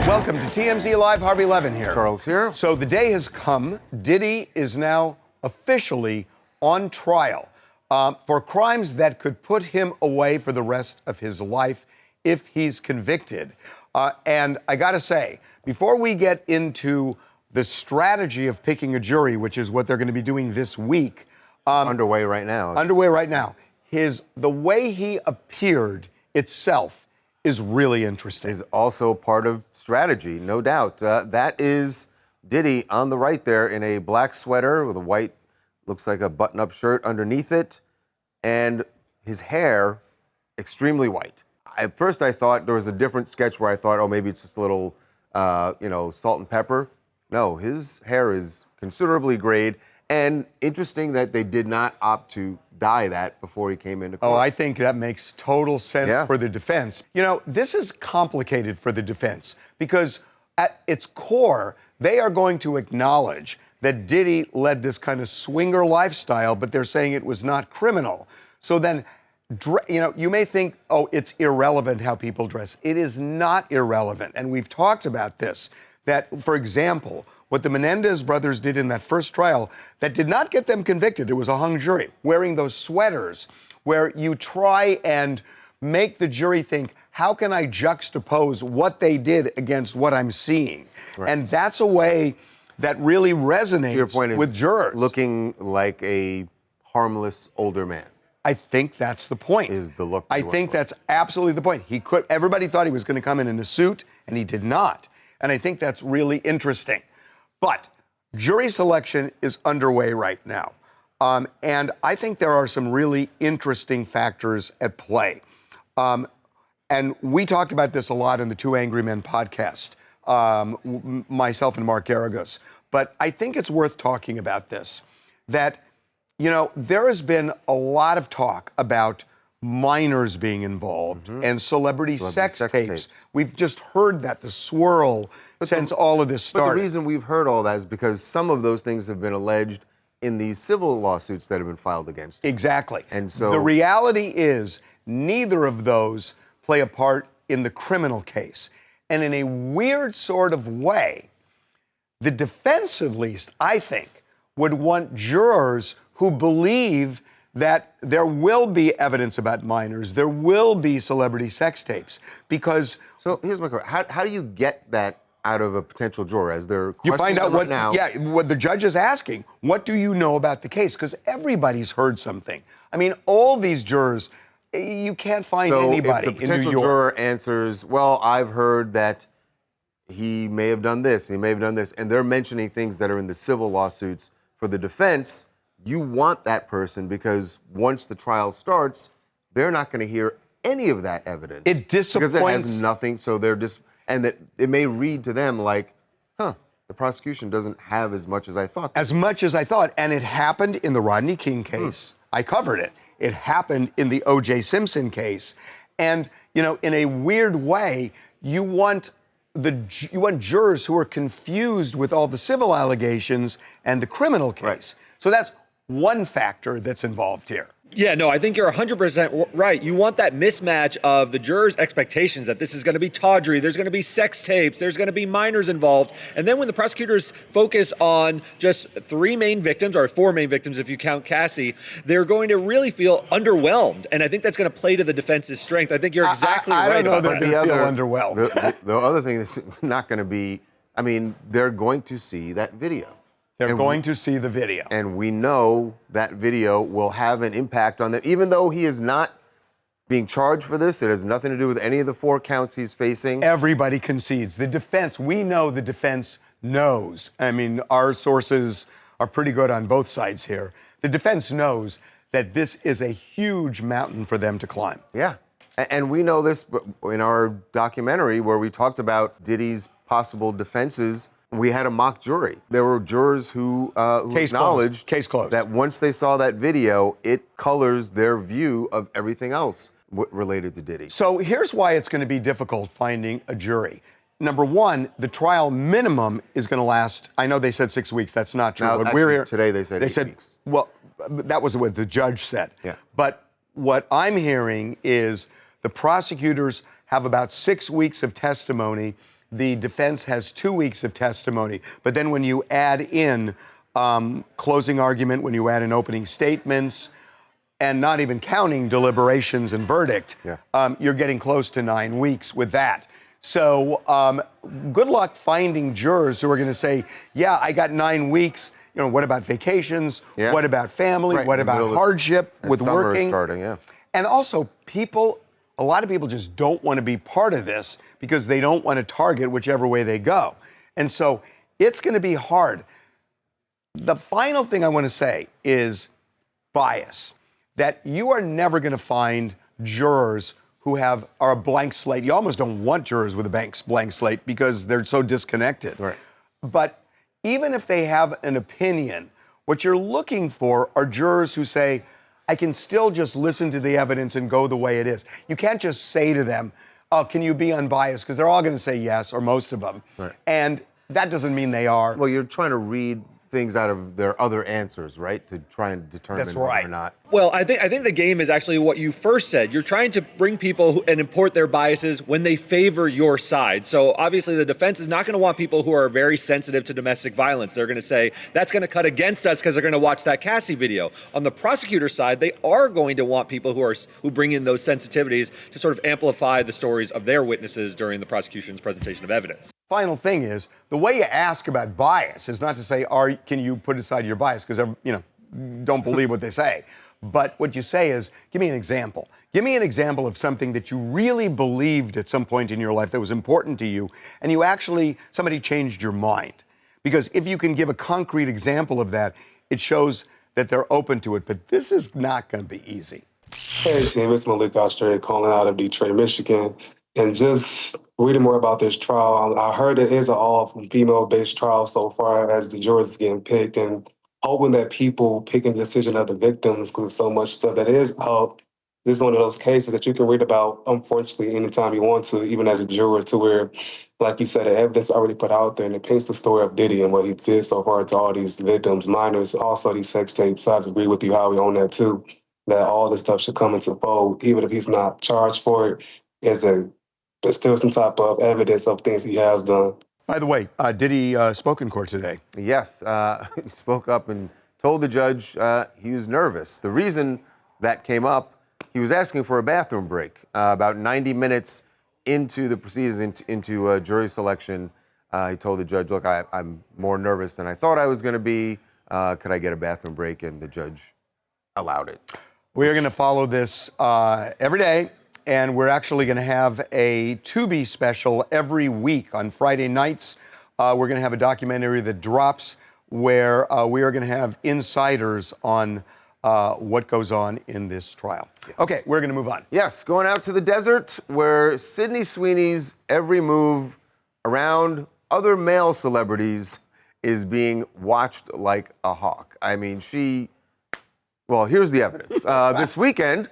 Welcome to TMZ Live. Harvey Levin here. Charles here. So the day has come. Diddy is now officially on trial for crimes that could put him away for the rest of his life if he's convicted. And I got to say, before we get into the strategy of picking a jury, which is what they're going to be doing this week. Underway right now. The way he appeared itself is really interesting. Is also part of strategy, no doubt. That is Diddy on the right there in a black sweater with a white, looks like a button-up shirt underneath it, and his hair extremely white. At first I thought there was a different sketch where I thought, oh, maybe it's just a little, salt and pepper. No, his hair is considerably grayed, and interesting that they did not opt to dye that before he came into court. Oh, I think that makes total sense for the defense. You know, this is complicated for the defense because at its core, they are going to acknowledge that Diddy led this kind of swinger lifestyle, but they're saying it was not criminal. So then, you may think, oh, it's irrelevant how people dress. It is not irrelevant. And we've talked about this, that, for example, what the Menendez brothers did in that first trial, that did not get them convicted. It was a hung jury, wearing those sweaters where you try and make the jury think, how can I juxtapose what they did against what I'm seeing? Right. And that's a way that really resonates your point with is jurors. Looking like a harmless older man. I think that's the point. Is the look. I think that's absolutely the point. Everybody thought he was going to come in a suit, and he did not. And I think that's really interesting. But jury selection is underway right now. And I think there are some really interesting factors at play. And we talked about this a lot in the Two Angry Men podcast, myself and Mark Garagos. But I think it's worth talking about this, that, there has been a lot of talk about minors being involved and celebrity sex tapes. We've just heard that, the swirl since all of this started. But the reason we've heard all that is because some of those things have been alleged in these civil lawsuits that have been filed against him. Exactly. And so the reality is neither of those play a part in the criminal case. And in a weird sort of way, the defense, at least, I think, would want jurors who believe that there will be evidence about minors, there will be celebrity sex tapes, because... So here's my question. How do you get that out of a potential juror as they're questioning you find out what now? Yeah, what the judge is asking, what do you know about the case? Because everybody's heard something. I mean, all these jurors, you can't find anybody in New York. If the potential juror answers, well, I've heard that he may have done this, he may have done this, and they're mentioning things that are in the civil lawsuits for the defense, you want that person because once the trial starts, they're not going to hear any of that evidence. It disappoints. Because it has nothing, so they're just, and that it may read to them like, the prosecution doesn't have as much as I thought. As much as I thought, and it happened in the Rodney King case. I covered it. It happened in the O.J. Simpson case. And, in a weird way, you want jurors who are confused with all the civil allegations and the criminal case. Right. So that's one factor that's involved here. Yeah, no, I think you're 100% right. You want that mismatch of the jurors' expectations that this is going to be tawdry, there's going to be sex tapes, there's going to be minors involved. And then when the prosecutors focus on just 3 main victims, or 4 main victims if you count Cassie, they're going to really feel underwhelmed. And I think that's going to play to the defense's strength. I think you're exactly right. I don't know that about they feel underwhelmed. The other thing that's not going to be, they're going to see that video. They're going to see the video. And we know that video will have an impact on them. Even though he is not being charged for this, it has nothing to do with any of the 4 counts he's facing. Everybody concedes. The defense, we know the defense knows. Our sources are pretty good on both sides here. The defense knows that this is a huge mountain for them to climb. Yeah. And we know this in our documentary where we talked about Diddy's possible defenses. We had a mock jury. There were jurors who acknowledged Case closed. That once they saw that video, it colors their view of everything else related to Diddy. So here's why it's going to be difficult finding a jury. Number one, the trial minimum is going to last, I know they said 6 weeks. That's not true. Now, what actually, we're here, today they said 8 weeks. Well, that was what the judge said. Yeah. But what I'm hearing is the prosecutors have about 6 weeks of testimony, the defense has 2 weeks of testimony. But then when you add in closing argument, when you add in opening statements, and not even counting deliberations and verdict, you're getting close to 9 weeks with that. So good luck finding jurors who are going to say, yeah, I got 9 weeks. You know, what about vacations? Yeah. What about family? Right, what about hardship with working? Starting, And also, a lot of people just don't want to be part of this because they don't want to target whichever way they go. And so it's going to be hard. The final thing I want to say is bias, that you are never going to find jurors who are a blank slate. You almost don't want jurors with a blank slate because they're so disconnected. Right. But even if they have an opinion, what you're looking for are jurors who say, I can still just listen to the evidence and go the way it is. You can't just say to them, oh, can you be unbiased? Because they're all going to say yes, or most of them. Right. And that doesn't mean they are. Well, you're trying to read things out of their other answers, right? To try and determine That's right. whether or not. Well, I think the game is actually what you first said. You're trying to bring people and import their biases when they favor your side. So obviously the defense is not going to want people who are very sensitive to domestic violence. They're going to say that's going to cut against us because they're going to watch that Cassie video. On the prosecutor side, they are going to want people who bring in those sensitivities to sort of amplify the stories of their witnesses during the prosecution's presentation of evidence. Final thing is, the way you ask about bias is not to say, can you put aside your bias? Because, don't believe what they say. But what you say is, give me an example. Give me an example of something that you really believed at some point in your life that was important to you, and somebody changed your mind. Because if you can give a concrete example of that, it shows that they're open to it. But this is not going to be easy. Hey, Tim, it's Malik Australia calling out of Detroit, Michigan. And just reading more about this trial, I heard it is an all-female-based trial so far as the jurors getting picked, and hoping that people picking the decision of the victims because so much stuff that is out. This is one of those cases that you can read about, unfortunately, anytime you want to, even as a juror, to where, like you said, the evidence already put out there, and it paints the story of Diddy and what he did so far to all these victims, minors, also these sex tapes. So I agree with you, Howie, on that too, that all this stuff should come into fold, even if he's not charged for it, there's still some type of evidence of things he has done. By the way, Diddy spoke in court today. Yes, he spoke up and told the judge he was nervous. The reason that came up, he was asking for a bathroom break. About 90 minutes into the proceedings, into jury selection, he told the judge, look, I'm more nervous than I thought I was going to be. Could I get a bathroom break? And the judge allowed it. We are going to follow this every day. And we're actually going to have a Tubi special every week on Friday nights. We're going to have a documentary that drops where we are going to have insiders on what goes on in this trial. Yes. Okay, we're going to move on. Yes, going out to the desert where Sydney Sweeney's every move around other male celebrities is being watched like a hawk. I mean, here's the evidence. This weekend,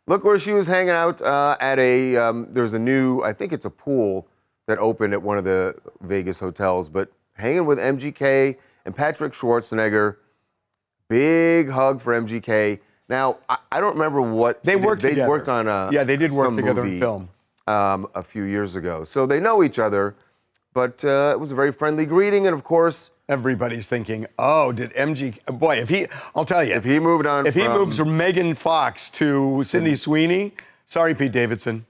look where she was hanging out at there's a new, I think it's a pool that opened at one of the Vegas hotels, but hanging with MGK and Patrick Schwarzenegger. Big hug for MGK. Now, I don't remember what they worked together. They worked on they did work together in film a few years ago. So they know each other, but it was a very friendly greeting, and of course, everybody's thinking, oh, did MGK, boy, I'll tell you. If he moves from Megan Fox to Sydney Sweeney, sorry, Pete Davidson.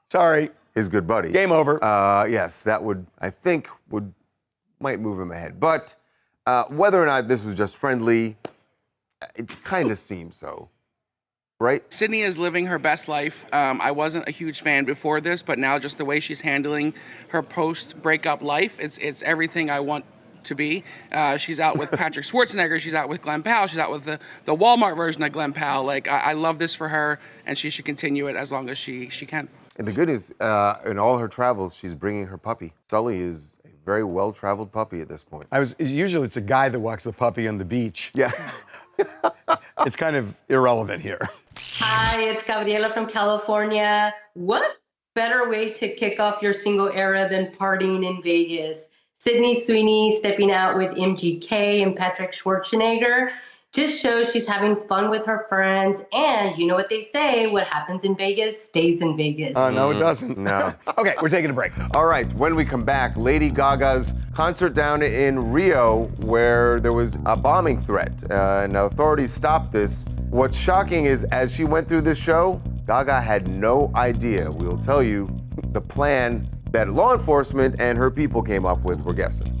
Sorry. His good buddy. Game over. Yes, that might move him ahead. But whether or not this was just friendly, it kind of seems so. Right? Sydney is living her best life. I wasn't a huge fan before this, but now just the way she's handling her post-breakup life, it's everything I want to be. She's out with Patrick Schwarzenegger. She's out with Glenn Powell. She's out with the Walmart version of Glenn Powell. Like, I love this for her, and she should continue it as long as she can. And the good news, in all her travels, she's bringing her puppy. Sully is a very well-traveled puppy at this point. Usually it's a guy that walks the puppy on the beach. Yeah. It's kind of irrelevant here. Hi, it's Gabriela from California. What better way to kick off your single era than partying in Vegas? Sydney Sweeney stepping out with MGK and Patrick Schwarzenegger. just shows she's having fun with her friends. And you know what they say, what happens in Vegas stays in Vegas. No, it doesn't. No. Okay, we're taking a break. All right, when we come back, Lady Gaga's concert down in Rio where there was a bombing threat, and authorities stopped this. What's shocking is as she went through this show, Gaga had no idea. We'll tell you the plan that law enforcement and her people came up with. We're guessing.